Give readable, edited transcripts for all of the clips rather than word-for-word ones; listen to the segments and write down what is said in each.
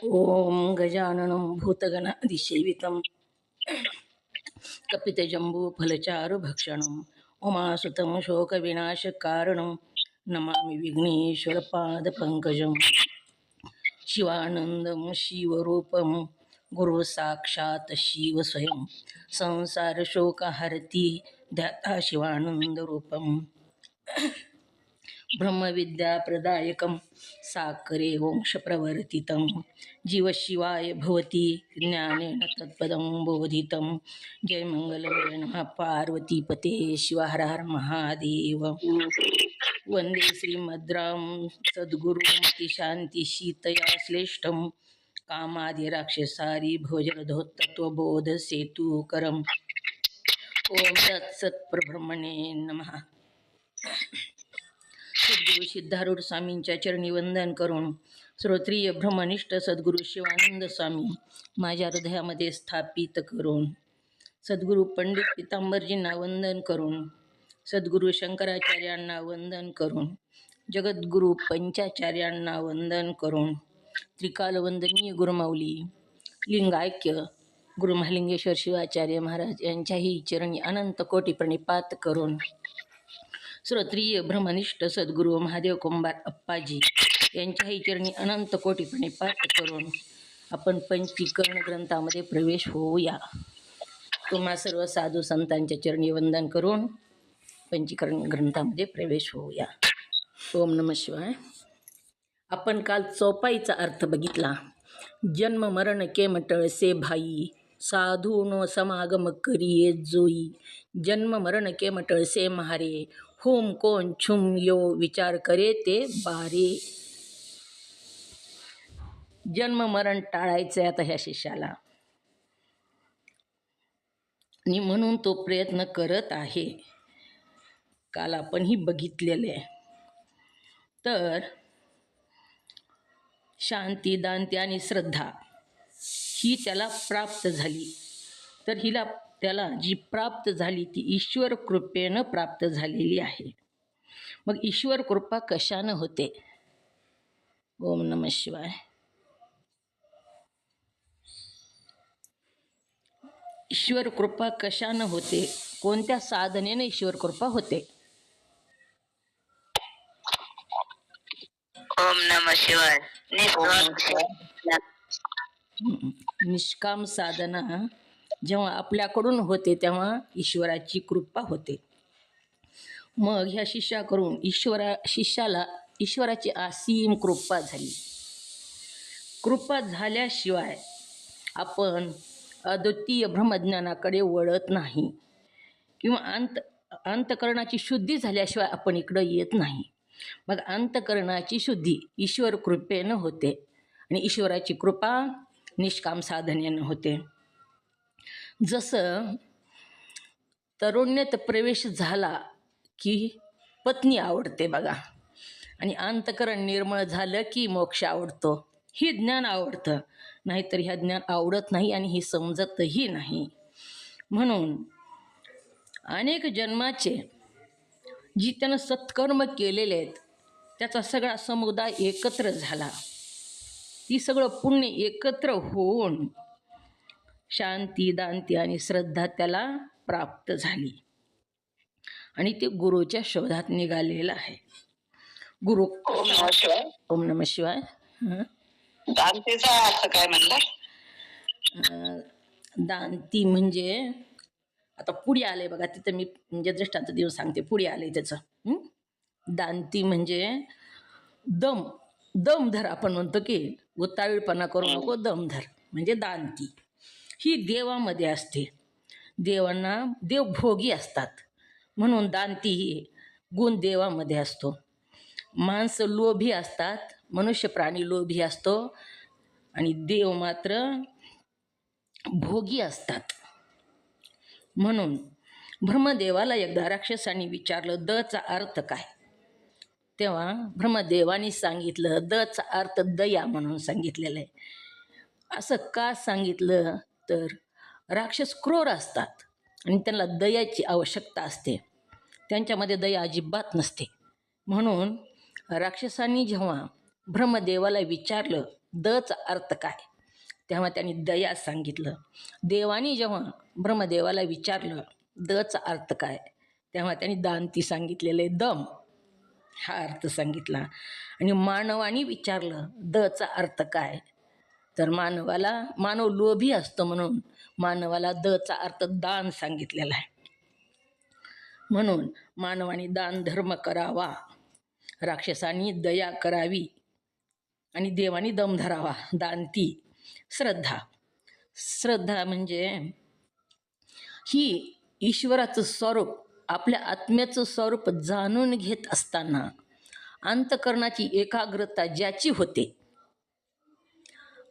ओम गजाननं भूतगणाधिसेवितं कपितजम्बूफलचारुभक्षणं उमासुतं शोकविनाशकारणं नमामि विघ्नेश्वरपादपङ्कजं शिवानन्दं शिवरूपं गुरुसाक्षात् शिव स्वयं संसारशोकहरति ध्याता शिवानन्दरूपम् ब्रह्मविद्याप्रदायकं साकरे वंशप्रवर्तितं जीवशिवाय भवति ज्ञानेन तत्पदं बोधितं जय मंगलं जय नमः पार्वतीपते शिव हर हर महादेव वंदे श्रीमद्राम सद्गुरुमतिशान्तिशीतया श्रेष्ठं कामादिराक्षसारी भोजनधोत्तत्वबोधसेतुकरम् ओम तत्सत्प्रब्रह्मणे नमः। सद्गुरु सिद्धारूढ स्वामींच्या चरणी वंदन करून श्रोत्रिय ब्रह्मनिष्ठ सद्गुरु शिवानंद स्वामी माझ्या हृदयामध्ये स्थापित करून सद्गुरु पंडित पितांबरजींना वंदन करून सद्गुरु शंकराचार्यांना वंदन करून जगद्गुरु पंचाचार्यांना वंदन करून त्रिकालवंदनीय गुरुमाऊली लिंगायक्य गुरु महालिंगेश्वर शिवाचार्य महाराज यांच्याही चरणी अनंत कोटी प्रणिपात करून श्रोत्रिय ब्रह्मनिष्ठ सद्गुरु महादेव कुंभार अप्पाजी यांच्याही चरणी अनंत कोटी प्रणिपात करून आपण पंचीकरण ग्रंथामध्ये प्रवेश होऊया। तुम्हा सर्व साधू संतांच्या चरणी वंदन करून पंचीकरण ग्रंथामध्ये प्रवेश होऊया। ओम नमः शिवाय। आपण काल चौपाईचा अर्थ बघितला। जन्म मरण केमटळ से भाई साधू नो समागम करिये जोई जन्म मरण केमटळ से महारे होम कोण छुम यो विचार करे ते बारे। जन्म मरण टाळायचं आता ह्या शिष्याला आणि म्हणून तो प्रयत्न करत आहे। काल आपण ही बघितलेले आहे। तर शांती दांती आणि श्रद्धा ही त्याला प्राप्त झाली। तर त्याला जी प्राप्त झाली ती ईश्वर कृपेनं प्राप्त झालेली आहे। मग ईश्वर कृपा कशानं होते? ओम नमः शिवाय। ईश्वर कृपा कशानं होते? कोणत्या साधनेने ईश्वर कृपा होते? ओम नमः शिवाय। निष्काम साधना जेव्हा आपल्याकडून होते तेव्हा ईश्वराची कृपा होते। मग ह्या शिष्याकडून शिष्याला ईश्वराची असीम कृपा झाली। कृपा झाल्याशिवाय आपण अद्वितीय ब्रह्मज्ञानाकडे वळत नाही किंवा अंतकरणाची शुद्धी झाल्याशिवाय आपण इकडं येत नाही। मग अंतकरणाची शुद्धी ईश्वर कृपेनं होते आणि ईश्वराची कृपा निष्काम साधनेनं होते। जसं तरुण्यात प्रवेश झाला की पत्नी आवडते बघा, आणि अंतकरण निर्मळ झालं की मोक्ष आवडतो। हे ज्ञान आवडतं, नाहीतर ह्या ज्ञान आवडत नाही आणि हे समजतही नाही। म्हणून अनेक जन्माचे जी त्यानं सत्कर्म केलेले आहेत त्याचा सगळा समुदाय एकत्र झाला। ती सगळं पुण्य एकत्र होऊन शांती दांती आणि श्रद्धा त्याला प्राप्त झाली आणि ते गुरुच्या शोधात निघालेलं आहे। गुरु ओम नमः शिवाय। ओम नमः शिवाय। दांतीचा अर्थ काय म्हणला? दांती म्हणजे आता पुढे आले बघा, तिथं मी म्हणजे दृष्टांत देऊन सांगते। पुढे आले त्याचं दांती म्हणजे दमधर आपण म्हणतो की उतावीळपणा करू नको, दमधर म्हणजे दांती ही देवामध्ये असते। देवांना देव भोगी असतात म्हणून दांती ही गुण देवामध्ये असतो। माणसं लोभी असतात, मनुष्य प्राणी लोभी असतो आणि देव मात्र भोगी असतात। म्हणून ब्रह्मदेवाला एकदा राक्षसांनी विचारलं दचा अर्थ काय? तेव्हा ब्रह्मदेवानी सांगितलं दचा अर्थ दया म्हणून सांगितलेलं आहे। असं का सांगितलं तर राक्षस क्रूर असतात आणि त्यांना दयाची आवश्यकता असते, त्यांच्यामध्ये दया अजिबात नसते। म्हणून राक्षसांनी जेव्हा ब्रह्मदेवाला विचारलं दचा अर्थ काय? तेव्हा त्यांनी दया सांगितलं. देवानी जेव्हा ब्रह्मदेवाला विचारलं दचा अर्थ काय, तेव्हा त्यांनी दांती सांगितलेले दम हा अर्थ सांगितला. आणि मानवाने विचारलं दचा अर्थ काय, तर मानव लोभी असतो म्हणून मानवाला दचा अर्थ दान सांगितलेला आहे. म्हणून मानवाने दान धर्म करावा, राक्षसांनी दया करावी आणि देवानी दम धरावा. दांती श्रद्धा म्हणजे ही ईश्वराचं स्वरूप, आपल्या आत्म्याचं स्वरूप जाणून घेत असताना अंतःकरणाची एकाग्रता ज्याची होते,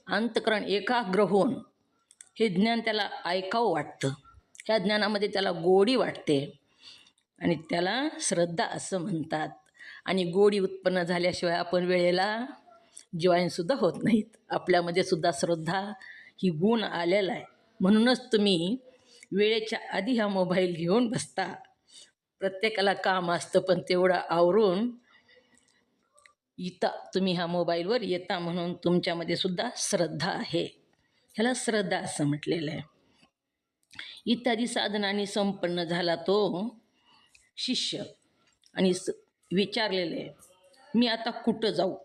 अंतःकरण एकाग्र होऊन हे ज्ञान त्याला ऐकावं वाटतं, ह्या ज्ञानामध्ये त्याला गोडी वाटते आणि त्याला श्रद्धा असं म्हणतात. आणि गोडी उत्पन्न झाल्याशिवाय आपण वेळेला जॉईनसुद्धा होत नाहीत. आपल्यामध्ये सुद्धा श्रद्धा ही गुण आलेला आहे. म्हणूनच तुम्ही वेळेच्या आधी हा मोबाईल घेऊन बसता. प्रत्येकाला काम असतं, पण तेवढं आवरून तुम्ही ह्या मोबाईलवर येता, म्हणून तुमच्यामध्ये सुद्धा श्रद्धा आहे. ह्याला श्रद्धा असं म्हटलेलं आहे. इत्यादी साधनांनी संपन्न झाला तो शिष्य आणि विचारलेले मी आता कुठं जाऊ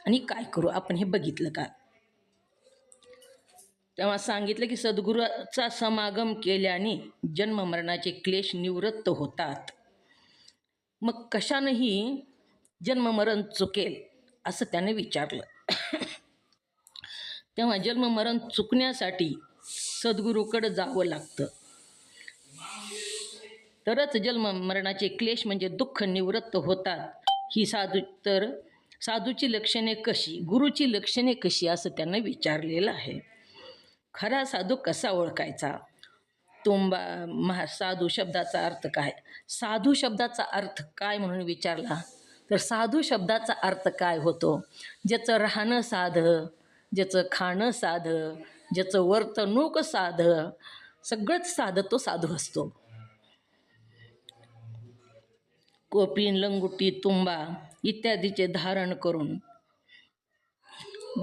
आणि काय करू, आपण हे बघितलं का? तेव्हा सांगितलं की सद्गुरूचा समागम केल्याने जन्ममरणाचे क्लेश निवृत्त होतात. मग कशानंही जन्ममरण चुकेल असं त्याने विचारलं. तेव्हा जन्ममरण चुकण्यासाठी सद्गुरूकडं जावं लागतं, तरच जन्ममरणाचे क्लेश म्हणजे दुःख निवृत्त होतात. ही साधूची लक्षणे कशी, गुरुची लक्षणे कशी असं त्यानं विचारलेलं आहे. खरा साधू कसा ओळखायचा? साधू शब्दाचा अर्थ काय? साधू शब्दाचा अर्थ काय म्हणून विचारला तर साधू शब्दाचा अर्थ काय होतो? ज्याचं राहणं साधं, ज्याचं खाणं साधं, ज्याचं वर्तणूक साधं, सगळंच साधं तो साधू असतो. कोपीन, लंगोटी, तुंबा इत्यादीचे धारण करून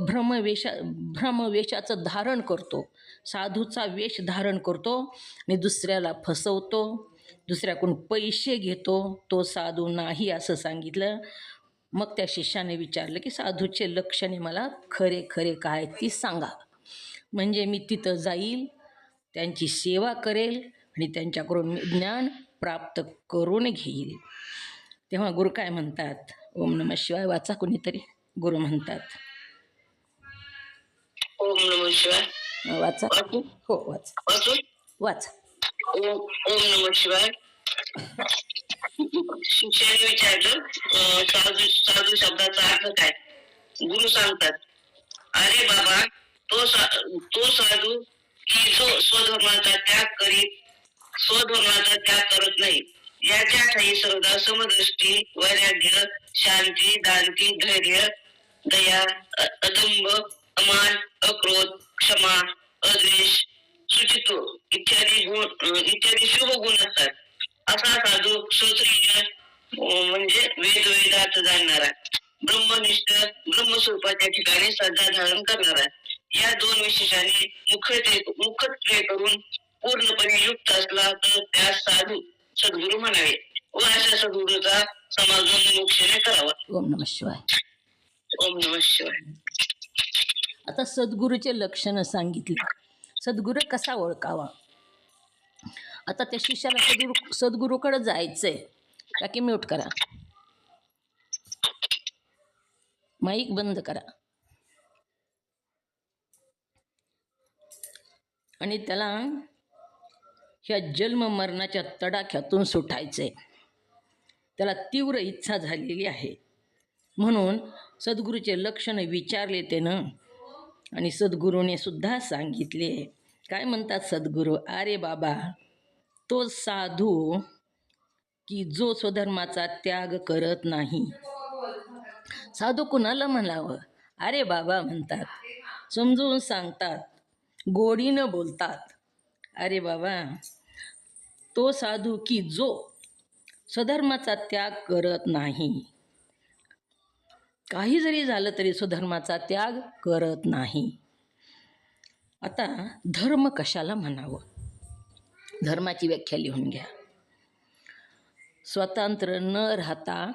भ्रमवेशाचं धारण करतो, साधूचा वेश धारण करतो आणि दुसऱ्याला फसवतो, दुसऱ्याकडून पैसे घेतो, तो साधू नाही असं सांगितलं. मग त्या शिष्याने विचारलं की साधूचे लक्षणे मला खरे खरे काय ती सांगा, म्हणजे मी तिथं जाईल, त्यांची सेवा करेल आणि त्यांच्याकडून ज्ञान प्राप्त करून घेईल. तेव्हा गुरु काय म्हणतात? ओम नमः शिवाय वाचा कोणीतरी. गुरु म्हणतात ओम नमः शिवाय. वाचा. हो वाचा वाचा. ओम नमः शिवाय. शिष्याने विचारलं साधू शब्दाचा अर्थ काय? गुरु सांगतात, अरे बाबा, तो साधू की जो स्वधर्माचा त्याग करत नाही, याच्या ठाई श्रद्धा, समदृष्टी, वैराग्य, शांती, दानती, धैर्य, दया, अदंभ, अमान, अक्रोध, क्षमा, अद्वेष, शुचित्व इत्यादी शुभ गुण असतात. असा साधू श्रोत्रिय म्हणजे वेदार्थ जाणणारा, ब्रह्मनिष्ठ, ब्रह्मस्वरूपाच्या ठिकाणी श्रद्धा धारण करणारा, या दोन विशेषाने मुख्यत्वे करून पूर्णपणे युक्त असला तर त्या साधू सद्गुरू म्हणावे व अशा सद्गुरूचा समागम मोक्षाने करावा. ओम नमः शिवाय. ओम नमः शिवाय. आता सद्गुरूचे लक्षण सांगितली. सद्गुरू कसा ओळखावा? आता त्या शिष्याला सद्गुरूकडे जायचंय. टाकी म्यूट करा, माईक बंद करा. आणि त्याला ह्या जन्म मरणाच्या तडाख्यातून सुटायचंय. त्याला तीव्र इच्छा झालेली आहे. म्हणून सद्गुरूचे लक्षण विचारले त्यानं आणि सद्गुरूने सुद्धा सांगितले. काय म्हणतात सद्गुरू? अरे बाबा, तो साधू की जो स्वधर्माचा त्याग करत नाही. साधू कुणाला म्हणावं? अरे बाबा म्हणतात, समजून सांगतात, गोडीनं बोलतात. अरे बाबा, तो साधू की जो स्वधर्माचा त्याग करत नाही. काही जरी झालं तरी स्वधर्माचा त्याग करत नाही. आता धर्म कशाला म्हणावं? धर्माची व्याख्या लिहून घ्या. स्वतंत्र न राहता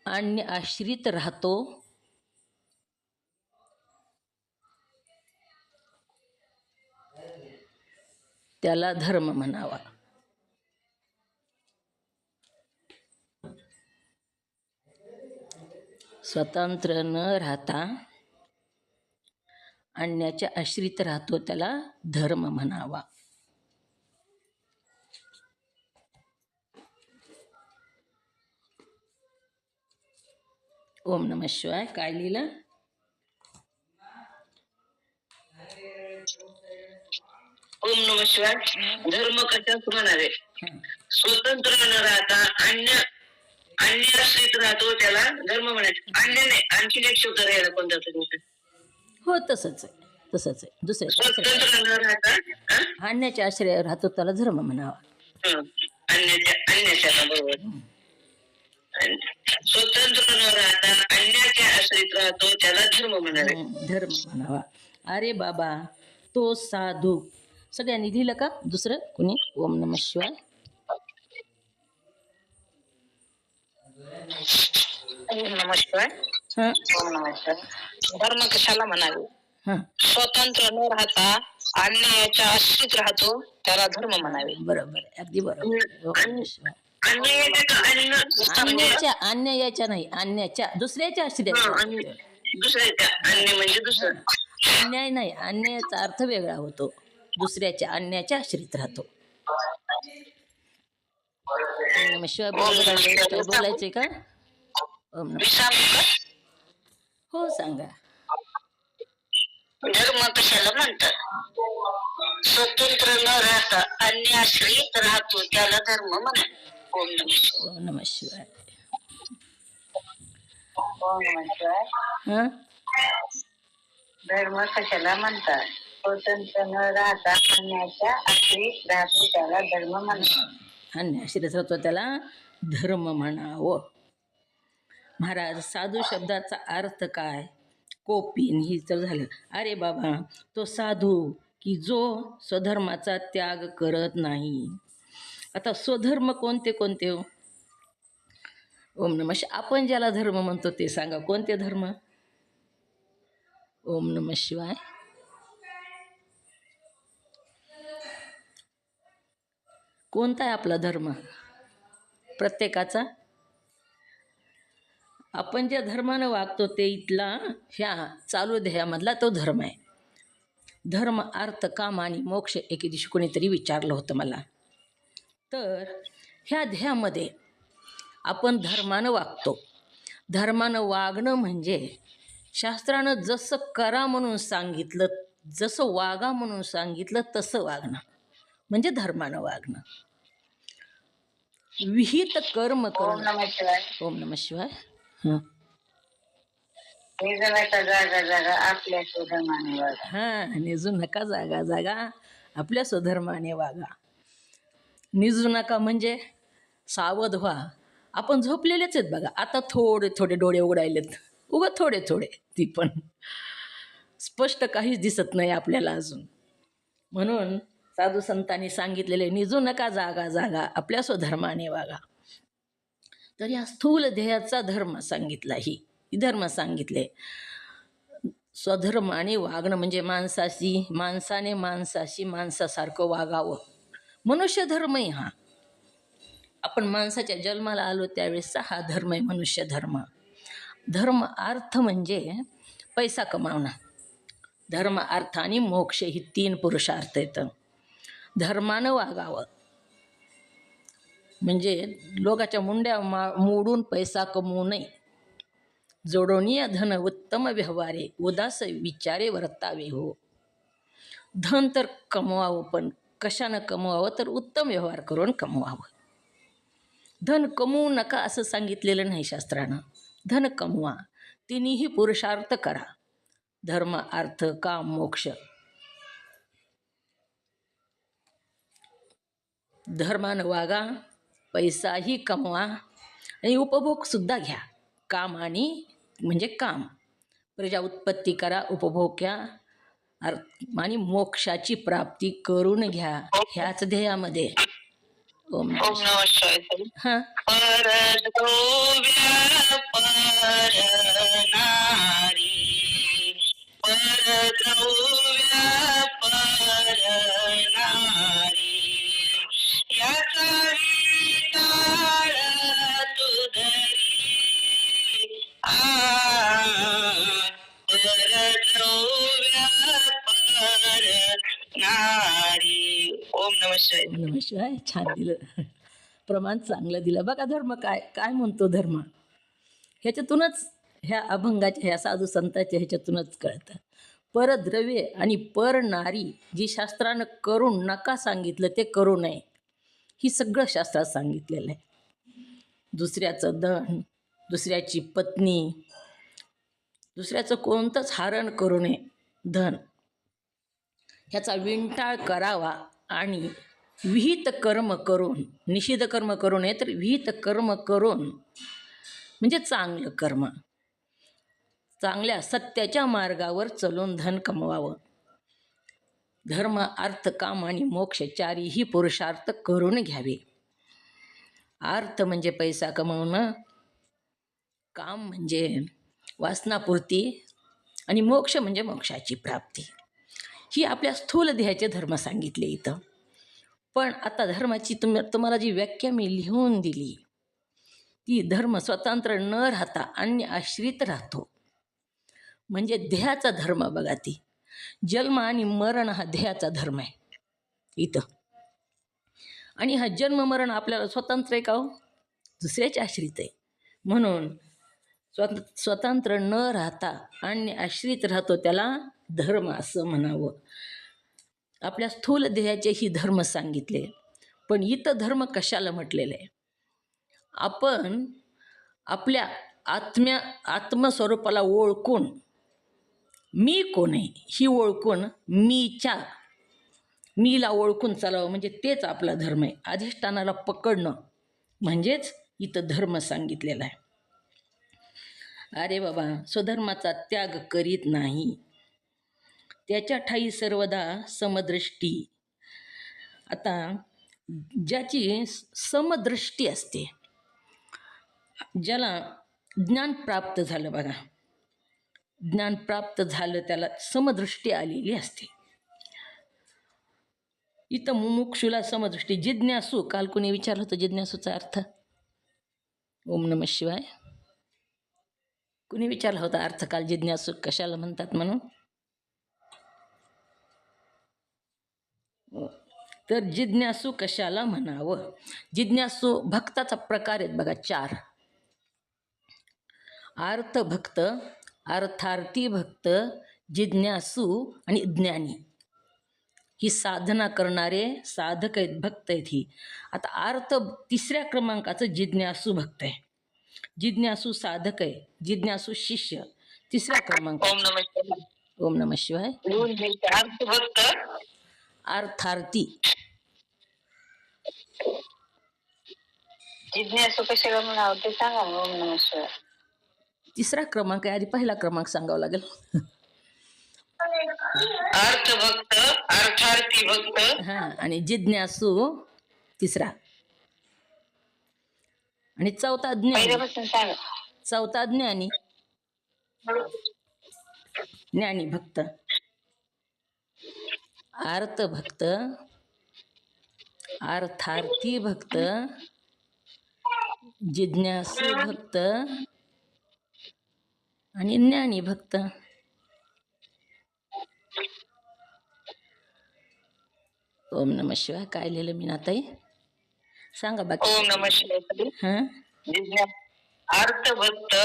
अन्य आश्रित राहतो त्याला धर्म म्हणावा. स्वतंत्र न राहता अन्याच्या आश्रित राहतो त्याला धर्म म्हणावा. ओम नमः शिवाय. काय लिहिलं? ओम नमः शिवाय. धर्म कशाच म्हणावे? स्वतंत्र न राहता अन्य आश्रित राहतो त्याला धर्म म्हणायचे. अन्य नाही, आणखीन एक शब्द राहिला कोणता तरी. हो, तसंच आहे, तसंच आहे. दुसऱ्याच्या स्वतंत्र न राहता अन्याच्या आश्रय राहतो त्याला धर्म म्हणावा. अन्याच्या बरोबर. स्वतंत्र न राहता अन्याच्या आश्रित राहतो त्याला धर्म म्हणावे. धर्म म्हणावा. अरे बाबा, तो साधू. सगळ्यांनी लिहिलं का? दुसरं कुणी? ओम नमः शिवाय. ओम नमः शिवाय. ओम नमः शिवाय. धर्म कशाला म्हणावे? स्वतंत्र न राहता अन्यायाच्या आश्रित राहतो त्याला धर्म म्हणावे. बरोबर, अगदी बरोबर. अन्यायाच्या नाही, अन्याच्या, दुसऱ्याच्या आश्रित. दुसऱ्याच्या अन्य म्हणजे दुसरं. अन्याय नाही, अन्यायाचा अर्थ वेगळा होतो. दुसऱ्याच्या अन्याच्या आश्रित राहतो. शिवाय बोलायचंय का? हो, सांगा. धर्म कशाला म्हणतात? स्वतंत्र न राहता अन्य आश्रित राहतो त्याला धर्म म्हणतात. ओम नमः शिवाय. ओम नमः शिवाय. धर्म कशाला म्हणतात? स्वतंत्र न राहता अन्याच्या आश्रित राहतो त्याला धर्म म्हणतात. अन्य आश्रित राहतो त्याला धर्म म्हणावं. महाराज, साधू शब्दाचा अर्थ काय? कोपीन ही तर झालं. अरे बाबा, तो साधू की जो स्वधर्माचा त्याग करत नाही. आता स्वधर्म कोणते कोणते हो? ओम नमः शिवाय. आपण ज्याला धर्म म्हणतो ते सांगा, कोणते धर्म? ओम नमः शिवाय. कोणता आहे आपला धर्म प्रत्येकाचा? आपण ज्या धर्मानं वागतो ते इथला ह्या चालू ध्येयामधला तो धर्म आहे. धर्म, अर्थ, काम आणि मोक्ष एके दिवशी कोणीतरी विचारलं होतं मला. तर ह्या ध्येयामध्ये आपण धर्मानं वागतो. धर्मानं वागणं म्हणजे शास्त्रानं जसं करा म्हणून सांगितलं, जसं वागा म्हणून सांगितलं तसं वागणं म्हणजे धर्मानं वागणं. विहित कर्म करणं. ओम नमः शिवाय. ओम नमः शिवाय. जागा आपल्या स्वधर्माने वागा. निजू नका जागा जागा आपल्या स्वधर्माने वागा. निजू नका म्हणजे सावध व्हा. आपण झोपलेलेच आहेत बघा. आता थोडे थोडे डोळे उघडायलेत, उगा थोडे थोडे, ती पण स्पष्ट काहीच दिसत नाही आपल्याला अजून. म्हणून साधू संतांनी सांगितलेले निजू नका जागा जागा आपल्या स्वधर्माने वागा. तर या स्थूल ध्येयाचा धर्म सांगितला. ही धर्म सांगितले. स्वधर्माने वागणं म्हणजे माणसाने माणसासारखं वागावं. मनुष्य धर्म आहे हा. आपण माणसाच्या जन्माला आलो त्यावेळेसचा हा धर्म आहे, मनुष्य धर्म. धर्म अर्थ म्हणजे पैसा कमावणं. धर्म, अर्थ आणि मोक्ष ही 3 पुरुषार्थ आहेत. धर्मानं वागावं म्हणजे लोकाच्या मुंड्या मोडून पैसा कमवू नये. जोडोनिया धन उत्तम व्यवहारे, उदास विचारे वर्तावे हो. धन तर कमवावं, पण कशानं कमवावं? तर उत्तम व्यवहार करून कमवावं. धन कमवू नका असं सांगितलेलं नाही शास्त्रानं. धन कमवा, तिन्ही पुरुषार्थ करा. धर्म, अर्थ, काम, मोक्ष. धर्मानं वागा, पैसाही कमवा आणि उपभोग सुद्धा घ्या. काम आणि म्हणजे काम. प्रजा उत्पत्ती करा, उपभोग घ्या आणि मोक्षाची प्राप्ती करून घ्या. ह्याच ध्येयामध्ये. ओम नमः ओम नमः शिवाय. हां परद्रव्य परनारी, परद्रव्य परनारी, याचा विचार तू धरी. परद्रव्य परनारी. ओम नमः शिवाय. ओम नमः शिवाय. छान दिलं, प्रमाण चांगलं दिलं. बघा धर्म काय काय म्हणतो. धर्म ह्याच्यातूनच, ह्या अभंगाच्या, ह्या साधू संतांच्या ह्याच्यातूनच कळतं. परद्रव्ये आणि परनारी जी शास्त्रानं करून नका सांगितलं ते करू नये, ही सगळं शास्त्रात सांगितलेलं आहे. दुसऱ्याचं धन, दुसऱ्याची पत्नी, दुसऱ्याचं कोणतंच हरण करू नये. धन ह्याचा विंटाळ करावा आणि विहित कर्म करून, निषिद्ध कर्म करू नये तर विहित कर्म करून, म्हणजे चांगलं कर्म, चांगल्या सत्याच्या मार्गावर चलून धन कमवावं. धर्म, अर्थ, काम आणि मोक्ष चारीही पुरुषार्थ करून घ्यावे. अर्थ म्हणजे पैसा कमवणं, काम म्हणजे वासनापूर्ती आणि मोक्ष म्हणजे मोक्षाची प्राप्ती. ही आपल्या स्थूल देहाचे धर्म सांगितले इथं. पण आता धर्माची तुम्हाला जी व्याख्या मी लिहून दिली, ती धर्म स्वतंत्र न राहता अन्य आश्रित राहतो. म्हणजे देहाचा धर्म. बघा, ती जन्म आणि मरण हा देहाचा धर्म आहे इथं. आणि हा जन्म मरण आपल्याला स्वतंत्र आहे का हो? दुसऱ्याच्या आश्रित आहे. म्हणून स्वतंत्र न राहता अन्य आश्रित राहतो, त्याला धर्म असं म्हणावं. आपल्या स्थूल देहाचेही धर्म सांगितले, पण इथं धर्म कशाला म्हटलेलं आहे? आपण आपल्या आत्मस्वरूपाला ओळखून, मी कोण आहे ही ओळखून, मीला ओळखून चालावं, म्हणजे तेच आपला धर्म आहे. अधिष्ठानाला पकडणं म्हणजेच इथं धर्म सांगितलेला आहे. अरे बाबा, स्वधर्माचा त्याग करीत नाही, त्याच्या ठाई सर्वदा समदृष्टी. आता ज्याची समदृष्टी असते, ज्याला ज्ञान प्राप्त झालं, बघा, ज्ञान प्राप्त झालं त्याला समदृष्टी आलेली असते. इथं मुमुक्षुला समदृष्टी. जिज्ञासू, काल कोणी विचारलं होतं जिज्ञासूचा अर्थ? ओम नमः शिवाय. कुणी विचारला होता अर्थ काल, जिज्ञासू कशाला म्हणतात म्हणून? तर जिज्ञासू कशाला म्हणावं? जिज्ञासू भक्ताचा प्रकार आहेत बघा, 4. अर्थभक्त, अर्थार्थी भक्त, जिज्ञासू आणि ज्ञानी. ही साधना करणारे साधक आहेत, भक्त आहेत ही. आता अर्थ 3ऱ्या क्रमांकाचं जिज्ञासू भक्त आहे, जिज्ञासू साधक आहे, जिज्ञासू शिष्य 3ऱ्या क्रमांक. ओम नमः शिवाय. ओम नमः शिवाय. अर्थभक्त, अर्थार्थी, जिज्ञासू कशाला म्हणावं ते सांगा. ओम नमः शिवाय. 3रा क्रमांक आहे, आधी पहिला क्रमांक सांगावा लागेल. अर्थभक्त, अर्थार्थी भक्त, हां, आणि जिज्ञासू 3रा, आणि 4था ज्ञानी. पहिल्यापासून सांगा. 4था ज्ञानी, ज्ञानी भक्त. अर्थभक्त, अर्थार्थी भक्त, जिज्ञासू भक्त आणि ज्ञानी भक्त. ओम नमः शिवाय. काय लिहिलं मी नाताई? सांगा बाकी. ओम नमः शिवाय. हां, अर्थभक्त,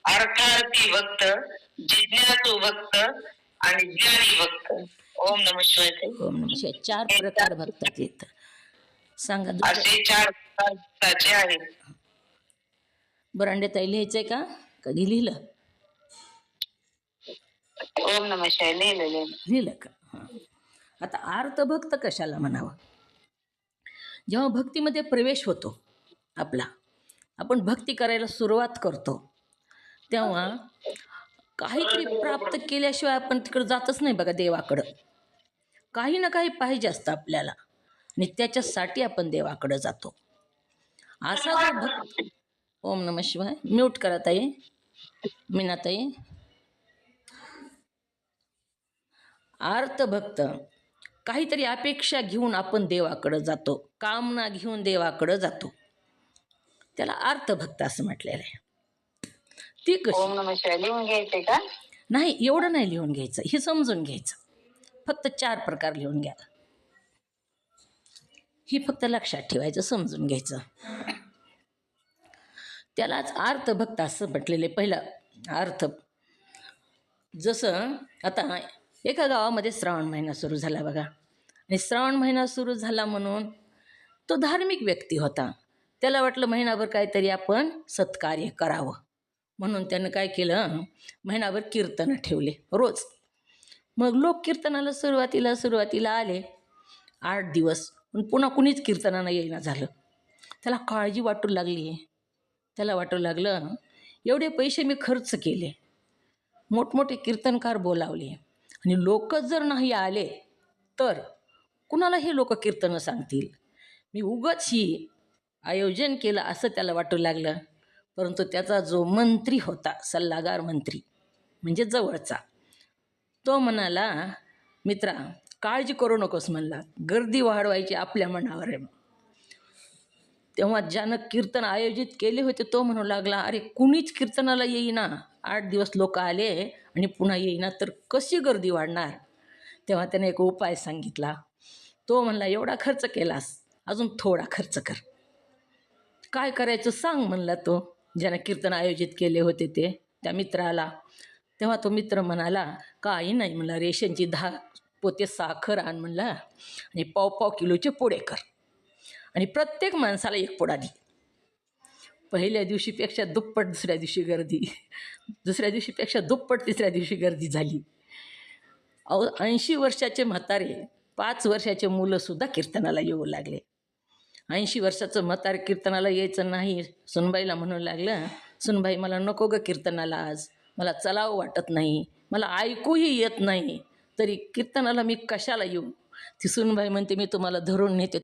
अर्थार्थी भक्त, जिज्ञासू भक्त आणि ज्ञानी भक्त. ओम नमः शिवाय. ओम नमः शिवाय. 4 प्रकार भक्ताचे आहेत. सांगा दुसरं. असे 4 प्रकार भक्ताचे आहेत. बरांडे ताई लिहायचंय का? कधी लिहिलं? ओम नमः शिवाय. लिहिलं का? हां. आता अर्थभक्त कशाला म्हणावं? जेव्हा भक्तीमध्ये प्रवेश होतो आपला, आपण भक्ती करायला सुरुवात करतो तेव्हा काहीतरी प्राप्त केल्याशिवाय आपण तिकडं जातच नाही बघा देवाकडं. काही ना काही पाहिजे असतं आपल्याला आणि त्याच्यासाठी आपण देवाकडं जातो. असा जो भक्त ओम नम शिवाय म्यूट करा ताई, मीनाताई. अर्थभक्त काहीतरी अपेक्षा घेऊन आपण देवाकडं जातो, कामना घेऊन देवाकडं जातो, त्याला अर्थभक्त असं म्हटलेलं आहे. ती कशी? ओम नमः शिवाय लिहून घ्यायचे का? नाही, एवढं नाही लिहून घ्यायचं, हे समजून घ्यायचं. फक्त 4 प्रकार लिहून घ्या, ही फक्त लक्षात ठेवायचं, समजून घ्यायचं. त्यालाच अर्थभक्त असं म्हटलेले. पहिला अर्थ, जसं आता एका गावामध्ये श्रावण महिना सुरू झाला बघा, आणि श्रावण महिना सुरू झाला म्हणून तो धार्मिक व्यक्ती होता. त्याला वाटलं महिनाभर काहीतरी आपण सत्कार्य करावं, म्हणून त्यानं काय केलं, महिनाभर कीर्तनं ठेवले रोज. मग लोक कीर्तनाला सुरुवातीला आले 8 दिवस, पण पुन्हा कुणीच कीर्तनाला येईना झालं. त्याला काळजी वाटू लागली. त्याला वाटू लागलं एवढे पैसे मी खर्च केले, मोठमोठे कीर्तनकार बोलावले, आणि लोक जर नाही आले तर कुणाला हे लोक कीर्तनं सांगतील, मी उगाच ही आयोजन केलं असं त्याला वाटू लागलं. परंतु त्याचा जो मंत्री होता, सल्लागार मंत्री म्हणजे जवळचा, तो म्हणाला, मित्रा काळजी करू नकोस म्हणला, गर्दी वाढवायची आपल्या मनावर आहे. तेव्हा ज्यानं कीर्तन आयोजित केले होते तो म्हणू लागला, अरे कुणीच कीर्तनाला येईना, 8 दिवस लोक आले आणि पुन्हा येईना तर कशी गर्दी वाढणार. तेव्हा त्याने एक उपाय सांगितला. तो म्हणला, एवढा खर्च केलास, अजून थोडा खर्च कर. काय करायचं सांग म्हणला तो, ज्यानं कीर्तन आयोजित केले होते ते, त्या मित्राला. तेव्हा तो मित्र म्हणाला, काही नाही म्हणला, रेशनची 10 पोते साखर आण म्हणला, आणि पाव किलोचे पोळे कर, आणि प्रत्येक माणसाला 1 पोळा दे. पहिल्या दिवशीपेक्षा दुप्पट दुसऱ्या दिवशी गर्दी, दुसऱ्या दिवशीपेक्षा दुप्पट तिसऱ्या दिवशी गर्दी झाली. 80 वर्षाचे म्हातारे, 5 वर्षाचे मुलंसुद्धा कीर्तनाला येऊ लागले. 80 वर्षाचं म्हातारे कीर्तनाला यायचं नाही. सुनबाईला म्हणू लागलं, सुनबाई मला नको गं कीर्तनाला, आज मला चलावं वाटत नाही, मला ऐकूही येत नाही, तरी कीर्तनाला मी कशाला येऊ. ती सुनबाई म्हणते, मी तुम्हाला धरून नेते,